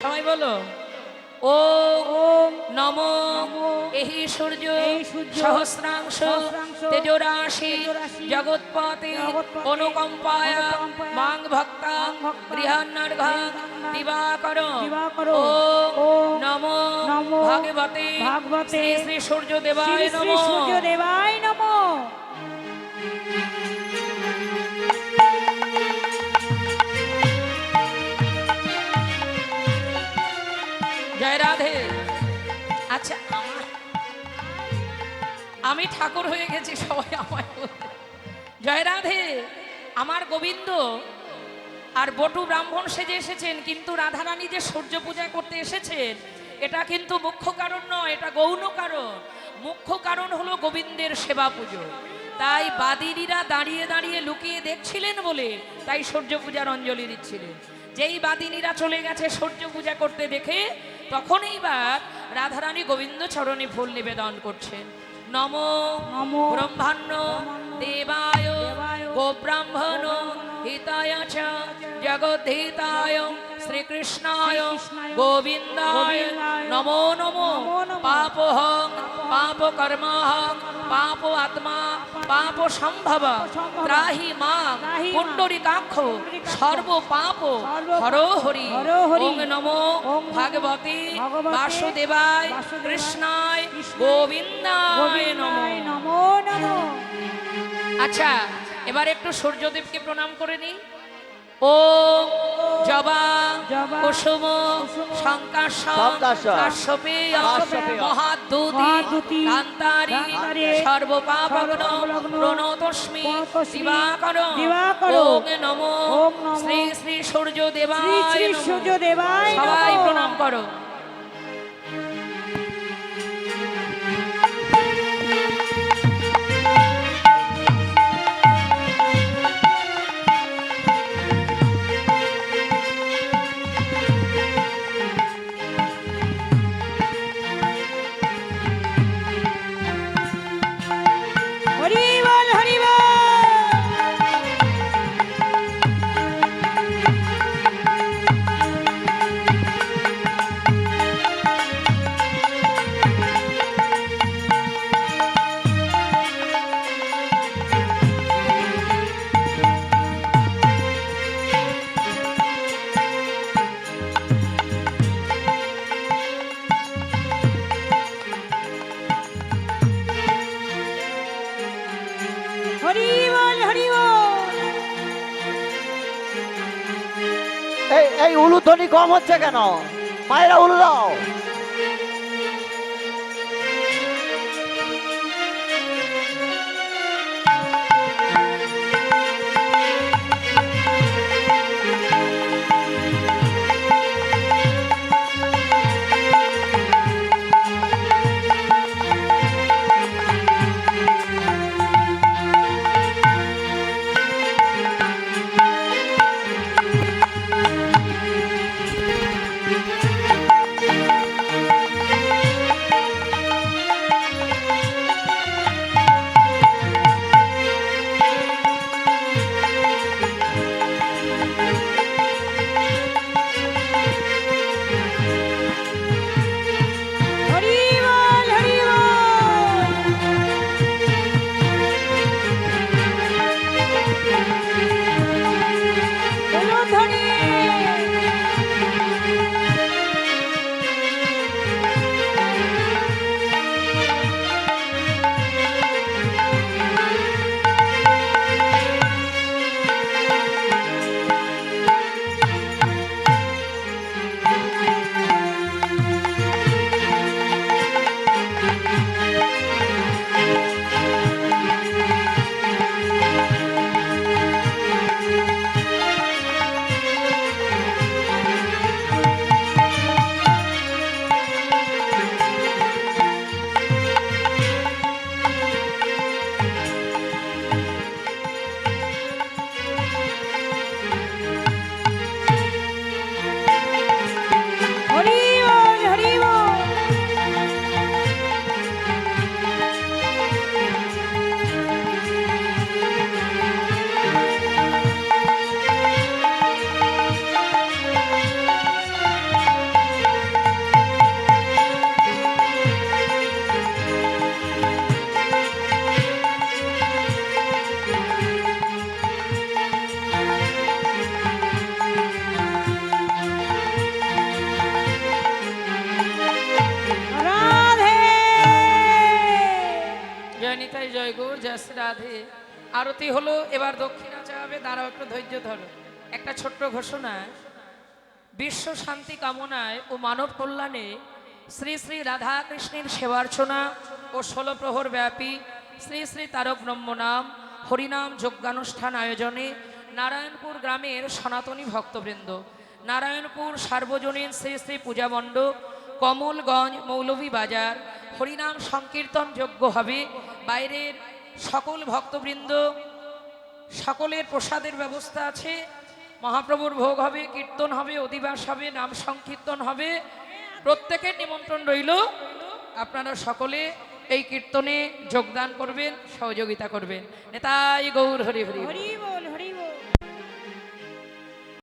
সবাই বলো ও নমো এহি সূর্য সহস্রাংশ তেজরাশি জগৎপতি অনুকম্পায় মাং ভক্তাং গৃহান্নর্ঘং দিবাকর ও নমো ভগবতে শ্রী শ্রী সূর্যদেবায় নমো। জয় রাধে। আচ্ছা আমি ঠাকুর হয়ে গেছি, সবাই আমায় বলতে জয় রাধে। আমার গোবিন্দ আর বটু ব্রাহ্মণ সেজে এসেছেন, কিন্তু রাধারানী যে সূর্য পূজা করতে এসেছেন এটা কিন্তু মুখ্য কারণ নয়, এটা গৌণ কারণ। মুখ্য কারণ হলো গোবিন্দের সেবা পুজো। তাই বাদিনীরা দাঁড়িয়ে দাঁড়িয়ে লুকিয়ে দেখছিলেন বলে তাই সূর্য পূজার অঞ্জলি দিচ্ছিলেন। যেই বাদিনীরা চলে গেছে সূর্য পূজা করতে দেখে, তখন এইবার রাধারানী গোবিন্দ চরণে ফুল নিবেদন করছেন। নমো ব্রহ্মাণ্য দেবায় গোব্রাহ্মণ হিতায় চ জগদ্ধিতায় শ্রীকৃষ্ণায় গোবিন্দায় নমো নমো। পাপহং পাপকর্মহং পাপ আত্মা পাপ সম্ভব ত্রাহি মাং পুণ্ডরীকাক্ষ সর্ব পাপ হর হরি। ওং নমো ভগবতে বাসুদেবায় কৃষ্ণায় গোবিন্দায় নমো। আচ্ছা এবার একটু সূর্যদেবকে প্রণাম করে নিই। ও জবা কুসুম কাশ্যপেয় মহাদ্যুতি কান্তারি সর্বপাপগ্ন প্রণতস্মি দিবাকরং। ওং নমো শ্রী শ্রী সূর্যদেবায় নমঃ। সবাই প্রণাম করো। এই উলুধ্বনি কম হচ্ছে কেন? মায়েরা উলু দাও। শ্রী রাধে। আরতি হলো, এবার দক্ষিণা চাওয়াবে, দাঁড়াও একটু ধৈর্য ধরো। একটা ছোট্ট ঘোষণা, বিশ্ব শান্তি কামনায় ও মানব কল্যাণে শ্রী শ্রী রাধা কৃষ্ণের সেবার্চনা ও 16 প্রহর ব্যাপী শ্রী শ্রী তারক ব্রহ্মনাম হরিনাম যজ্ঞানুষ্ঠান আয়োজনে নারায়ণপুর গ্রামের সনাতনী ভক্তবৃন্দ, নারায়ণপুর সার্বজনীন শ্রী শ্রী পূজা মণ্ডপ, কমলগঞ্জ মৌলভী বাজার হরিনাম সংকীর্তন যজ্ঞ হবে। বাইরের সকল ভক্তবৃন্দ, সকলের প্রসাদের ব্যবস্থা আছে। মহাপ্রভুর ভোগ হবে, কীর্তন হবে, অধিবাস হবে, নাম সংকীর্তন হবে। প্রত্যেকের নিমন্ত্রণ রইল, আপনারা সকলে এই কীর্তনে যোগদান করবেন, সহযোগিতা করবেন। নেতাই গৌর হরি হরি।